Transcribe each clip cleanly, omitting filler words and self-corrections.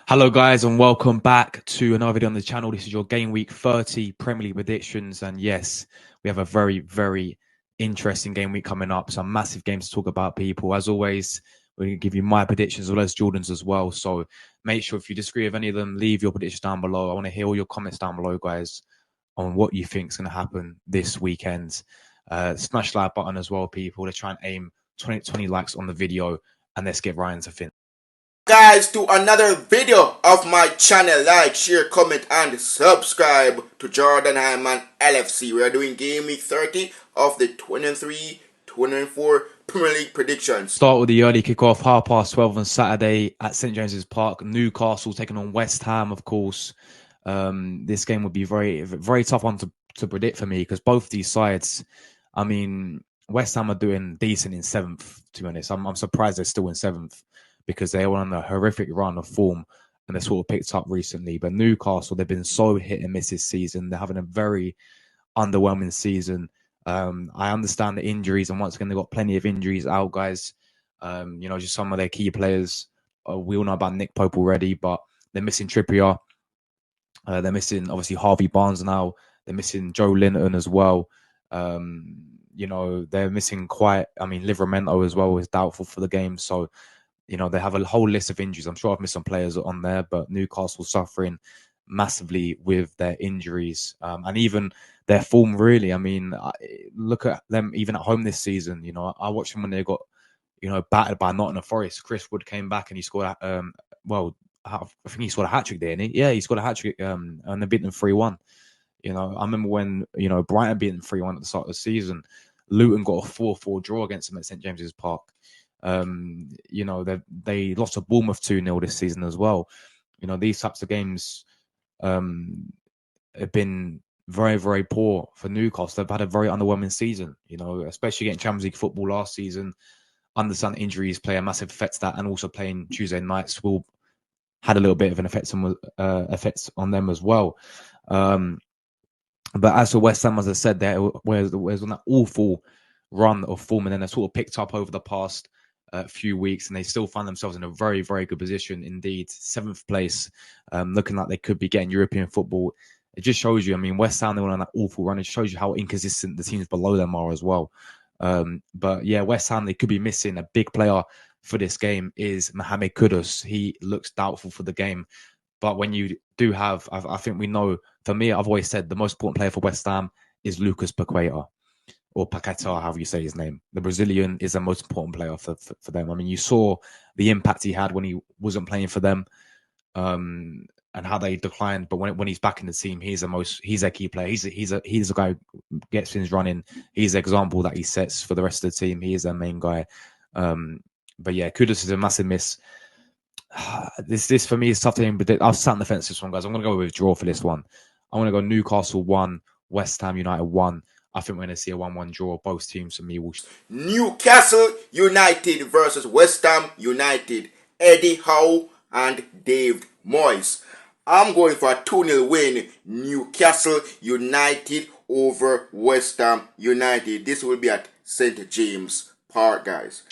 Hello, guys, and welcome back to another video on the channel. This is your Game Week 30 Premier League predictions. And yes, we have a very interesting game week coming up. Some massive games to talk about, people. As always, we're going to give you my predictions as well as Jordan's as well. So make sure if you disagree with any of them, leave your predictions down below. I want to hear all your comments down below, guys, on what you think is going to happen this weekend. Smash the like button as well, people. Let's try and aim 20 likes on the video, and let's get right into things. Guys, to another video of my channel. Like, share, comment and subscribe to Jordan Hyman LFC. We are doing game week 30 of the 23-24 Premier League predictions. Start with the early kickoff, 12:30 on Saturday at St James's Park. Newcastle taking on West Ham, of course. This game would be very tough one to predict for me, because both these sides, I mean, West Ham are doing decent in 7th, to be honest. I'm surprised they're still in 7th, because they were on a horrific run of form and they sort of picked up recently. But Newcastle, they've been so hit and miss this season. They're having a very underwhelming season. I understand the injuries, and once again, they've got plenty of injuries out, guys. Just some of their key players. We all know about Nick Pope already, but they're missing Trippier. They're missing, obviously, Harvey Barnes now. They're missing Joe Linton as well. They're missing Livramento as well is doubtful for the game. So, they have a whole list of injuries. I'm sure I've missed some players on there, but Newcastle suffering massively with their injuries, and even their form, really. I mean, look at them even at home this season. I watched them when they got, battered by Nottingham Forest. Chris Wood came back and he scored, I think he scored a hat-trick there, didn't he? Yeah, he scored a hat-trick, and they beat them 3-1. I remember when, Brighton beat them 3-1 at the start of the season. Luton got a 4-4 draw against them at St James's Park. They lost to Bournemouth 2-0 this season as well. These types of games have been very poor for Newcastle. They've had a very underwhelming season, especially getting Champions League football last season. Understand injuries play a massive effect to that, and also playing Tuesday nights had a little bit of an effect on them as well. But as for West Ham, as I said, there was on that awful run of form, and then they sort of picked up over the past few weeks, and they still find themselves in a very good position indeed. 7th place, looking like they could be getting European football. It just shows you, I mean, West Ham, they went on that awful run. It shows you how inconsistent the teams below them are as well. But yeah, West Ham, they could be missing a big player for this game is Mohamed Kudus. He looks doubtful for the game. But when you do have, I think we know, for me, I've always said the most important player for West Ham is Lucas Paqueta, or Paqueta, however you say his name. The Brazilian is the most important player for them. I mean, you saw the impact he had when he wasn't playing for them, and how they declined. But when he's back in the team, he's their key player. He's a guy who gets things running. He's the example that he sets for the rest of the team. He is their main guy. But yeah, Kudus is a massive miss. This for me is tough to even predict. I've sat on the fence this one, guys. I'm going to go with draw for this one. I'm going to go Newcastle 1, West Ham United 1. I think we're going to see a 1-1 draw. Both teams for me will. Newcastle United versus West Ham United. Eddie Howe and David Moyes. I'm going for a 2-0 win. Newcastle United over West Ham United. This will be at St James Park, guys.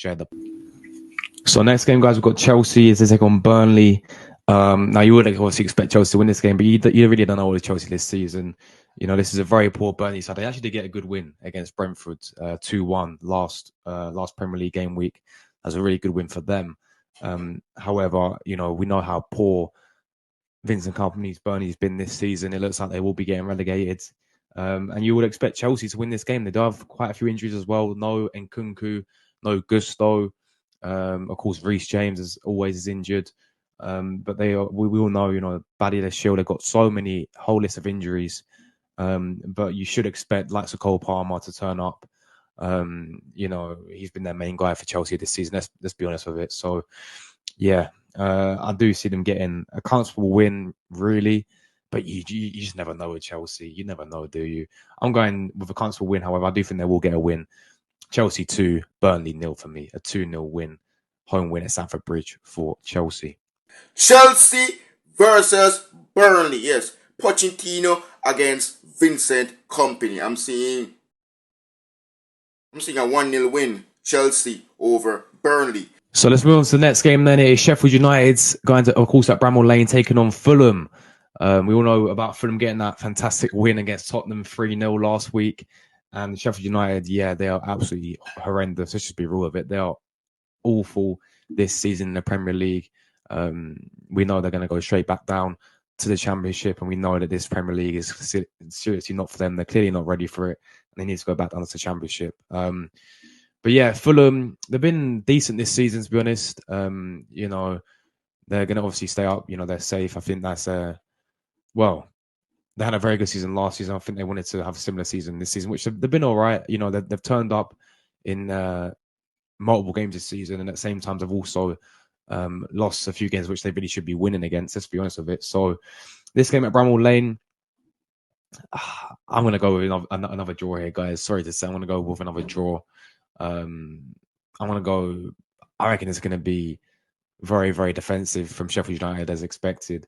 So next game, guys, we've got Chelsea as they take on Burnley. Now, you would obviously expect Chelsea to win this game, but you really don't know what is Chelsea this season. This is a very poor Burnley side. They actually did get a good win against Brentford, 2-1 last Premier League game week. That's a really good win for them. However, we know how poor Vincent Kompany's Burnley's been this season. It looks like they will be getting relegated. And you would expect Chelsea to win this game. They do have quite a few injuries as well. No Nkunku, no Gusto. Of course, Reece James is always injured. But we all know, Badia Shield, they've got so many, whole list of injuries. But you should expect likes of Cole Palmer to turn up. He's been their main guy for Chelsea this season. Let's be honest with it. So, yeah, I do see them getting a comfortable win, really. But you just never know with Chelsea. You never know, do you? I'm going with a comfortable win. However, I do think they will get a win. Chelsea 2, Burnley 0 for me. A 2-0 win. Home win at Stamford Bridge for Chelsea. Chelsea versus Burnley. Yes, Pochettino against Vincent Kompany. I'm seeing a 1-0 win. Chelsea over Burnley. So let's move on to the next game then. It is Sheffield United's going to, of course, at Bramall Lane, taking on Fulham. We all know about Fulham getting that fantastic win against Tottenham 3-0 last week. And Sheffield United, yeah, they are absolutely horrendous. Let's just be real with it. They are awful this season in the Premier League. We know they're going to go straight back down to the Championship, and we know that this Premier League is seriously not for them. They're clearly not ready for it, and they need to go back down to the Championship. But yeah, Fulham, they've been decent this season, to be honest. You know, they're going to obviously stay up. You know, they're safe. I think that's well, they had a very good season last season. I think they wanted to have a similar season this season, which they've been all right. You know, they've turned up in multiple games this season, and at the same time, they've also lost a few games which they really should be winning against. Let's be honest with it. So this game at Bramall Lane, I'm going to go with another draw here, guys. Sorry to say, I'm going to go with another draw. I'm going to go. I reckon it's going to be very, very defensive from Sheffield United as expected.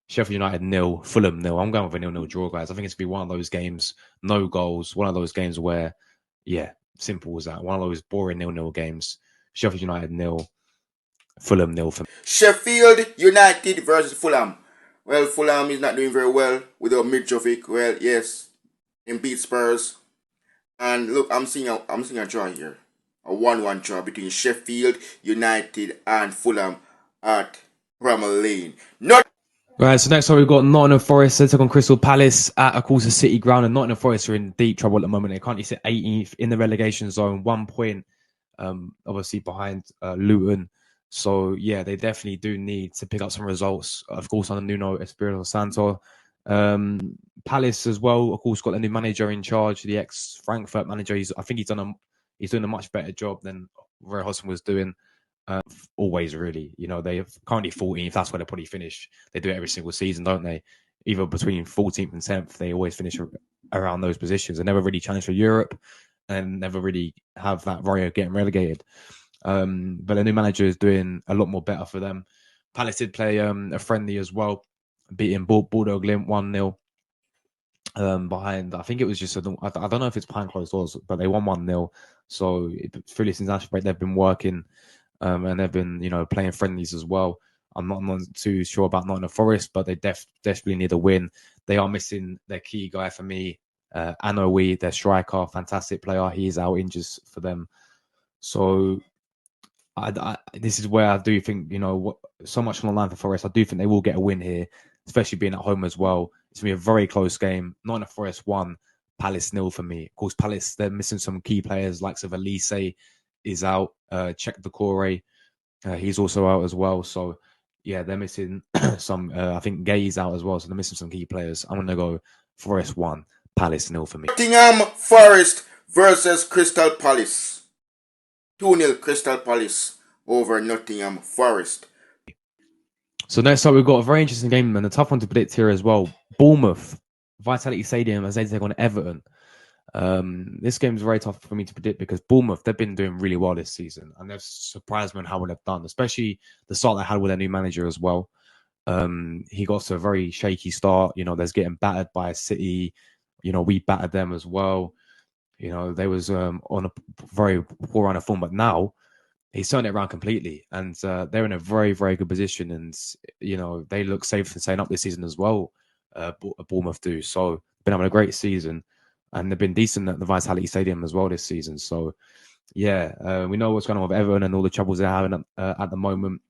Sheffield United 0, Fulham 0. I'm going with a 0-0 draw, guys. I think it's going to be one of those games, no goals. One of those games where, yeah, simple as that. One of those boring 0-0 games. Sheffield United 0, Fulham 0 for me. Sheffield United versus Fulham. Well, Fulham is not doing very well without Mitrovic. Well, yes, in beat Spurs. And look, I'm seeing a draw here. A 1-1 draw between Sheffield United and Fulham at Bramall Lane. Not Right, so next up we've got Nottingham Forest. They take on Crystal Palace at, of course, the City Ground. And Nottingham Forest are in deep trouble at the moment. They currently sit 18th in the relegation zone, 1 point, obviously behind Luton. So, yeah, they definitely do need to pick up some results, of course, under Nuno Espirito Santo. Palace as well, of course, got a new manager in charge, the ex-Frankfurt manager. I think he's doing a much better job than Roy Hodgson was doing. Always, really. You know, they're currently 14th. That's where they probably finish. They do it every single season, don't they? Either between 14th and 10th, they always finish around those positions. They never really challenge for Europe and never really have that worry of getting relegated. But the new manager is doing a lot more better for them. Palace did play a friendly as well, beating Bordeaux Glimt 1-0 behind. I think it was just, I don't know if it's behind closed doors, but they won 1-0. So, fully since international break, they've been working. And they've been, you know, playing friendlies as well. I'm not too sure about Nottingham Forest, but they desperately need a win. They are missing their key guy for me, Anoui, their striker, fantastic player. He's out injured for them. So this is where I do think, you know, so much on the line for Forest. I do think they will get a win here, especially being at home as well. It's going to be a very close game. Nottingham Forest 1, Palace 0 for me. Of course, Palace, they're missing some key players, likes of Elise is out. Check the Core, he's also out as well. So yeah, they're missing some. I think Gay's out as well, so they're missing some key players. I'm gonna go Forest 1, Palace 0 for me. Nottingham Forest versus Crystal Palace. 2-0 Crystal Palace over Nottingham Forest. So next up, we've got a very interesting game and a tough one to predict here as well. Bournemouth, Vitality Stadium, as they take on Everton. This game is very tough for me to predict because Bournemouth, they've been doing really well this season and they've surprised me on how well they've done, especially the start they had with their new manager as well. He got to a very shaky start. You know, there's getting battered by City. You know, we battered them as well. You know, they was on a very poor run of form, but now he's turned it around completely and they're in a very, very good position. And, you know, they look safe for staying up this season as well. Bournemouth do. So, been having a great season. And they've been decent at the Vitality Stadium as well this season. So, yeah, we know what's going on with Everton and all the troubles they're having at the moment.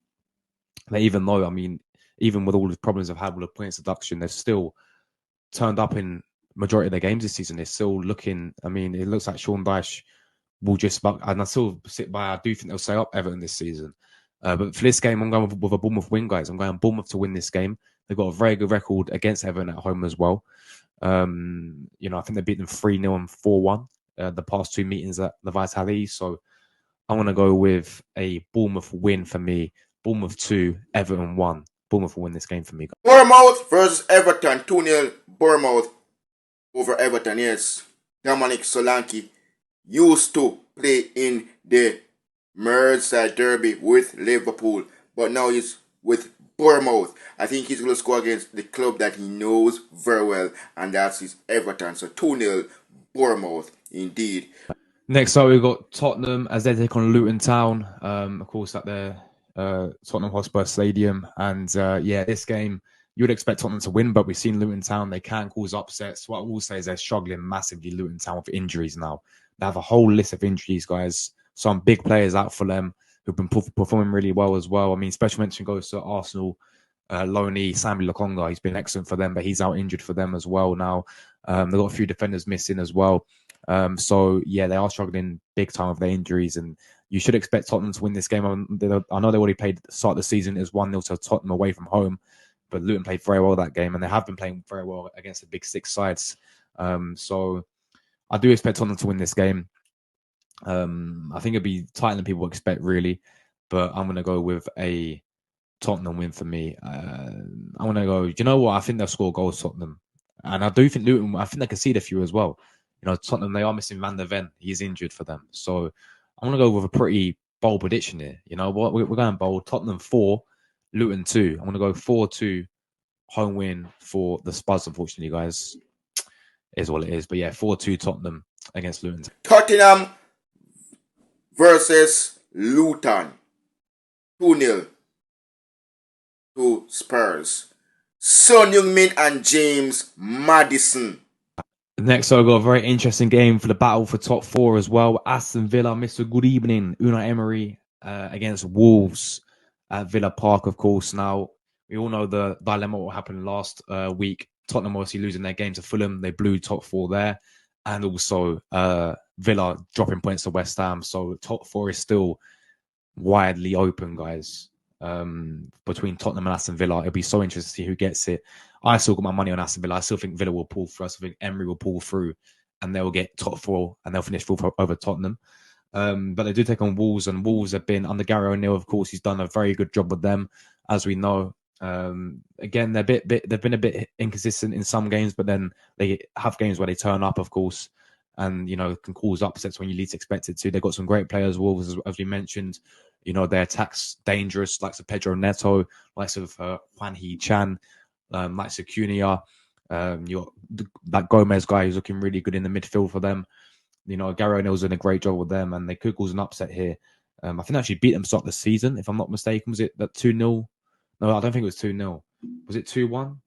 They even though, I mean, even with all the problems they've had with the points deduction, they've still turned up in majority of their games this season. They're still looking, I mean, it looks like Sean Dyche will just about, and I still sit by, I do think they'll stay up Everton this season. But for this game, I'm going with a Bournemouth win, guys. I'm going Bournemouth to win this game. They've got a very good record against Everton at home as well. You know, I think they beat them 3-0 and 4-1 the past two meetings at the Vitality. So I'm going to go with a Bournemouth win for me. Bournemouth 2, Everton 1. Bournemouth will win this game for me. Bournemouth versus Everton. 2-0 Bournemouth over Everton. Yes, Dominic Solanke used to play in the Merseyside Derby with Liverpool, but now he's with Bournemouth. I think he's going to score against the club that he knows very well, and that's his Everton. So 2-0 Bournemouth indeed. Next up, we've got Tottenham as they take on Luton Town. Of course, at their Tottenham Hotspur Stadium. And yeah, this game, you would expect Tottenham to win, but we've seen Luton Town. They can cause upsets. What I will say is they're struggling massively, Luton Town, with injuries now. They have a whole list of injuries, guys. Some big players out for them who've been performing really well as well. I mean, special mention goes to Arsenal. Loney, Sammy Lokonga, he's been excellent for them, but he's out injured for them as well now. They've got a few defenders missing as well. So yeah, they are struggling big time with their injuries, and you should expect Tottenham to win this game. I know they already played the start of the season as 1-0 to Tottenham away from home, but Luton played very well that game, and they have been playing very well against the big six sides. So I do expect Tottenham to win this game. I think it'll be tighter than people expect, really, but I'm going to go with a Tottenham win for me. I'm going to go, you know what? I think they'll score goals, Tottenham. And I do think Luton, I think they can see a few as well. You know, Tottenham, they are missing Van der Ven. He's injured for them. So I'm going to go with a pretty bold prediction here. You know what? We're going bold. Tottenham 4, Luton 2. I'm going to go 4-2 home win for the Spurs, unfortunately, guys. Is what it is. But yeah, 4-2 Tottenham against Luton. Tottenham versus Luton. 2-0 to Spurs. Son Heung-min and James Maddison. Next, I've got a very interesting game for the battle for top 4 as well. Aston Villa, Mr. Good Evening, Unai Emery against Wolves at Villa Park, of course. Now, we all know the dilemma what happened last week. Tottenham obviously losing their game to Fulham. They blew top 4 there. And also Villa dropping points to West Ham. So top 4 is still widely open, guys. Between Tottenham and Aston Villa, it'll be so interesting to see who gets it. I still got my money on Aston Villa. I still think Villa will pull through. I still think Emery will pull through, and they'll get top 4 and they'll finish 4th over Tottenham. But they do take on Wolves, and Wolves have been under Gary O'Neill. Of course, he's done a very good job with them, as we know. Again, they've been a bit inconsistent in some games, but then they have games where they turn up, of course, and you know can cause upsets when you least expect it to. They've got some great players, Wolves, as we mentioned. You know, their attack's dangerous, likes of Pedro Neto, likes of Juan He-Chan, likes of Cunha. You got that Gomez guy who's looking really good in the midfield for them. You know, Gary O'Neill's doing a great job with them, and they could cause an upset here. I think they actually beat them start of the season, if I'm not mistaken. Was it that 2-0? No, I don't think it was 2-0. Was it 2-1?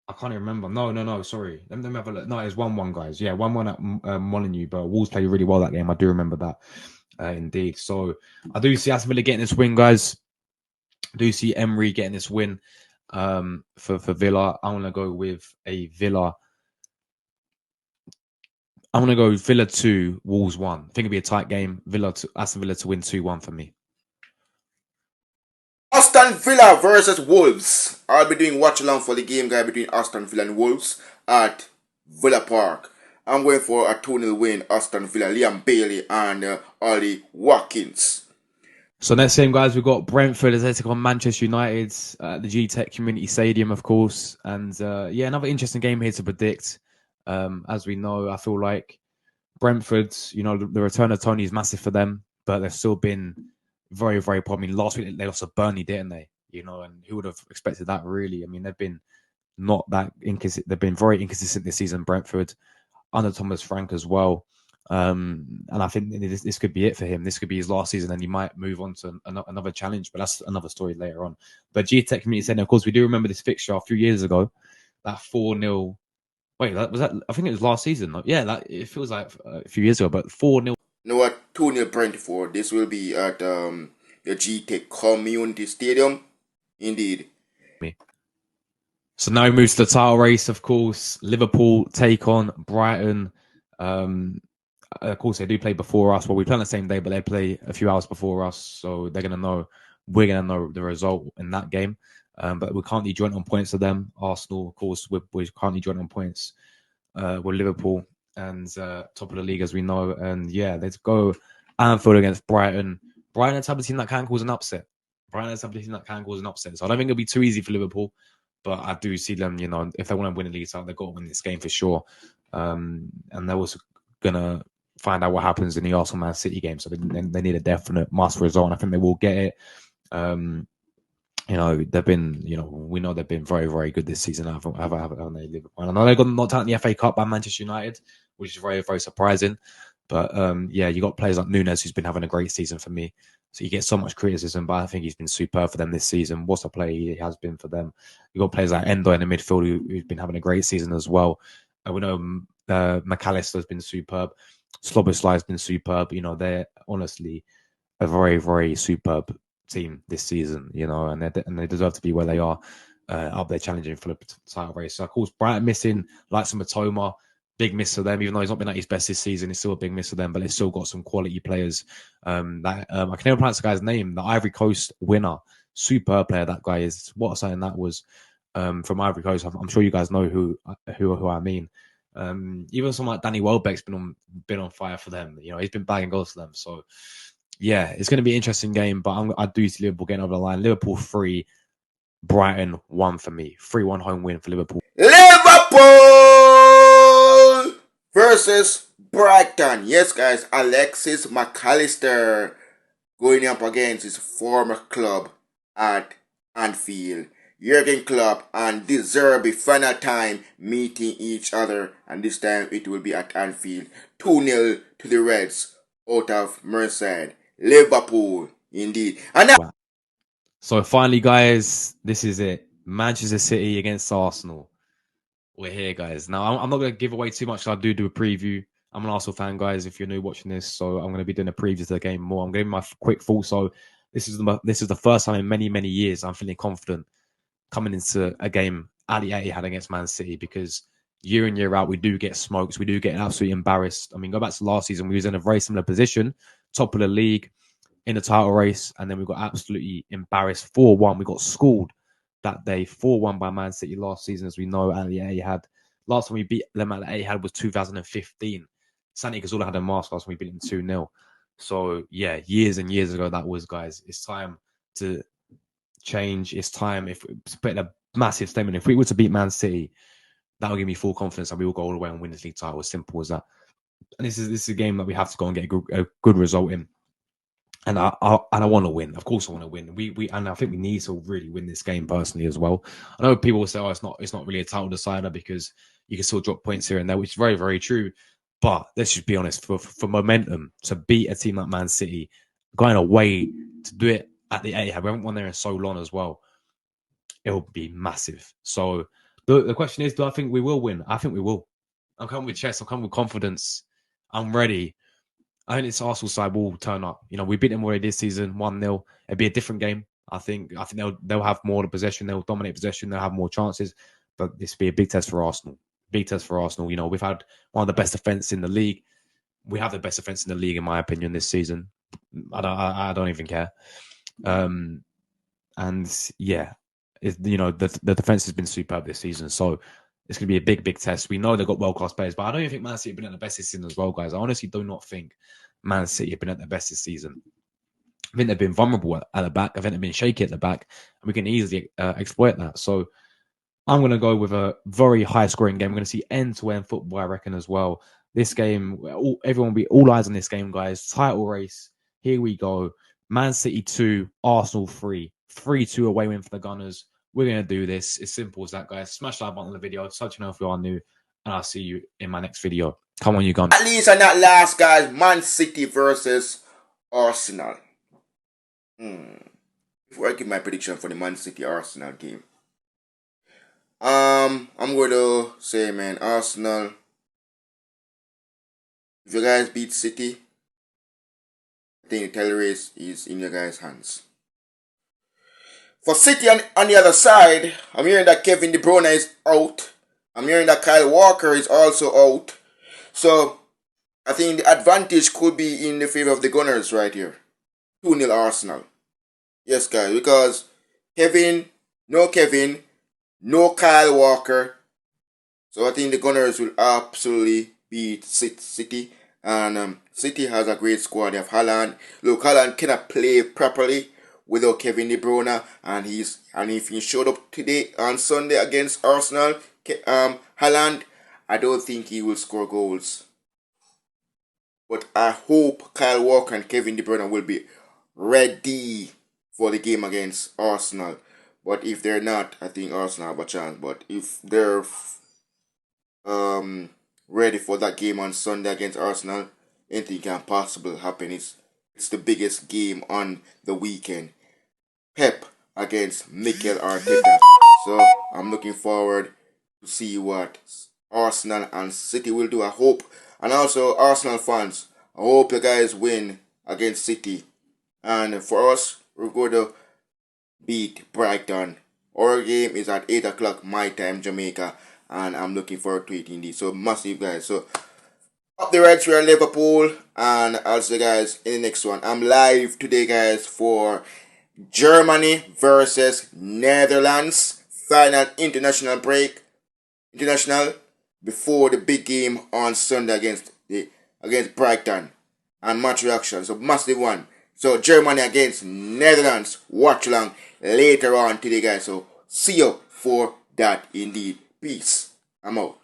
I can't even remember. No, sorry. Let me have a look. No, it was 1-1, guys. Yeah, 1-1 at Molineux, but Wolves played really well that game. I do remember that. Indeed. So I do see Aston Villa getting this win, guys. I do see Emery getting this win for Villa. I want to go with a Villa. I'm going to go Villa 2, Wolves 1. I think it'll be a tight game. Aston Villa to win 2-1 for me. Aston Villa versus Wolves. I'll be doing watch along for the game, guy, between Aston Villa and Wolves at Villa Park. I'm going for a 2-0 win, Aston Villa, Liam Bailey and Ollie Watkins. So next game, guys, we've got Brentford as they take on Manchester United at the G-Tech Community Stadium, of course. And yeah, another interesting game here to predict. As we know, I feel like Brentford, you know, the return of Tony is massive for them, but they've still been very, very poor. I mean, last week they lost to Burnley, didn't they? You know, and who would have expected that, really? I mean, they've been not that inconsistent. They've been very inconsistent this season, Brentford, under Thomas Frank as well. And I think this could be it for him. This could be his last season, and he might move on to another challenge. But that's another story later on. But G-Tech Community Centre, of course, we do remember this fixture a few years ago. That 4-0. Wait, that was that. I think it was last season. Yeah, it feels like a few years ago. But 4-0. No, at 2-0 Brentford. This will be at the G-Tech Community Stadium. Indeed. So now we move to the title race, of course. Liverpool take on Brighton. Of course, they do play before us. Well, we play on the same day, but they play a few hours before us. So we're going to know the result in that game. But we're currently joint on points to them. Arsenal, of course, we're currently joint on points with Liverpool and top of the league, as we know. And yeah, let's go Anfield against Brighton. Brighton is a team that can cause an upset. So I don't think it'll be too easy for Liverpool, but I do see them, you know, if they want to win a league title, they've got to win this game for sure. And they're also going to find out what happens in the Arsenal Man City game. So they need a definite must result, and I think they will get it. You know, they've been, you know, we know they've been very, very good this season. Haven't they, Liverpool? I know they got knocked out in the FA Cup by Manchester United, which is very, very surprising. But yeah, you got players like Nunes, who's been having a great season for me. So you get so much criticism, but I think he's been superb for them this season. What a player he has been for them. You got players like Endo in the midfield, who's been having a great season as well. We know McAllister has been superb. Szoboszlai has been superb. You know, they're honestly a very, very superb team this season, you know, and they deserve to be where they are, up there challenging for the title race. So of course, Brighton missing like some Matoma, big miss for them. Even though he's not been at his best this season, it's still a big miss for them. But they've still got some quality players. I can never pronounce the guy's name. The Ivory Coast winner, superb player. That guy is. What a signing that was, from Ivory Coast. I'm sure you guys know who I mean. Even someone like Danny Welbeck's been on fire for them. You know, he's been bagging goals for them. So yeah, it's going to be an interesting game, but I do see Liverpool getting over the line. Liverpool 3, Brighton 1 for me. 3-1 home win for Liverpool. Liverpool versus Brighton. Yes, guys, Alexis McAllister going up against his former club at Anfield. Jurgen Klopp and De Zerbi final time meeting each other, and this time it will be at Anfield. 2-0 to the Reds out of Merseyside. Liverpool, indeed. And now, Wow. So finally, guys, this is it. Manchester City against Arsenal. We're here, guys. Now, I'm not going to give away too much. So I do a preview. I'm an Arsenal fan, guys, if you're new watching this. So I'm going to be doing a preview to the game more. I'm giving my quick thoughts. So this is the first time in many, many years I'm feeling confident coming into a game at the Etihad against Man City, because year in, year out, we do get smokes. We do get absolutely embarrassed. I mean, go back to last season, we was in a very similar position, top of the league, in the title race, and then we got absolutely embarrassed 4-1. We got schooled that day 4-1 by Man City last season, as we know, at the Etihad. Last time we beat them at the Etihad was 2015. Santi Cazorla had a mask last time we beat them 2-0. So yeah, years and years ago that was, guys. It's time to change. It's time, if to put in a massive statement, if we were to beat Man City, that will give me full confidence that we will go all the way and win this league title. As simple as that. And this is a game that we have to go and get a good result in. And I want to win. Of course, I want to win. We and I think we need to really win this game personally as well. I know people will say, "Oh, it's not really a title decider because you can still drop points here and there," which is very, very true. But let's just be honest, for momentum to beat a team like Man City, going away to do it at the Etihad, we haven't won there in so long as well. It will be massive. So the question is, do I think we will win? I think we will. I'm coming with chest. I'm coming with confidence. I'm ready. I think this Arsenal side will turn up. You know, we beat them already this season, 1-0. It'll be a different game. I think they'll have more of the possession. They'll dominate possession. They'll have more chances. But this will be a big test for Arsenal. Big test for Arsenal. You know, we've had one of the best defense in the league. We have the best defense in the league, in my opinion, this season. I don't even care. And yeah, you know, the defense has been superb this season. So it's going to be a big, big test. We know they've got world-class players, but I don't even think Man City have been at the best this season as well, guys. I honestly do not think Man City have been at their best this season. I think they've been vulnerable at the back. I think they've been shaky at the back, and we can easily exploit that. So I'm going to go with a very high-scoring game. We're going to see end-to-end football, I reckon, as well. This game, everyone will be all eyes on this game, guys. Title race. Here we go. Man City 2, Arsenal 3. 3-2 away win for the Gunners. We're going to do this. It's simple as that, guys. Smash that button on the video. Such an if you are new. And I'll see you in my next video. Come on, you Gunners. at least and not last, guys, Man City versus Arsenal. Before I give my prediction for the Man City Arsenal game, I'm going to say, man, Arsenal, if you guys beat City, I think the title race is in your guys' hands. For City on the other side, I'm hearing that Kevin De Bruyne is out. I'm hearing that Kyle Walker is also out. So I think the advantage could be in the favor of the Gunners right here. 2-0 Arsenal. Yes, guys, because no Kyle Walker. So I think the Gunners will absolutely beat City. And City has a great squad. They have Haaland. Look, Haaland cannot play properly without Kevin De Bruyne, and if he showed up today on Sunday against Arsenal, Haaland, I don't think he will score goals. But I hope Kyle Walker and Kevin De Bruyne will be ready for the game against Arsenal. But if they're not, I think Arsenal have a chance. But if they're ready for that game on Sunday against Arsenal, anything can possibly happen. It's the biggest game on the weekend. Pep against Mikel Arteta. So I'm looking forward to see what Arsenal and City will do. I hope, and also Arsenal fans, I hope you guys win against City. And for us, we're going to beat Brighton. Our game is at 8 o'clock my time, Jamaica, and I'm looking forward to it indeed. So massive, guys. So up the Reds, we are Liverpool, and I'll see you guys in the next one. I'm live today, guys, for Germany versus Netherlands final international break, international before the big game on Sunday against Brighton, and match reaction. So massive one. So Germany against Netherlands. Watch along later on today, guys. So see you for that indeed. Peace. I'm out.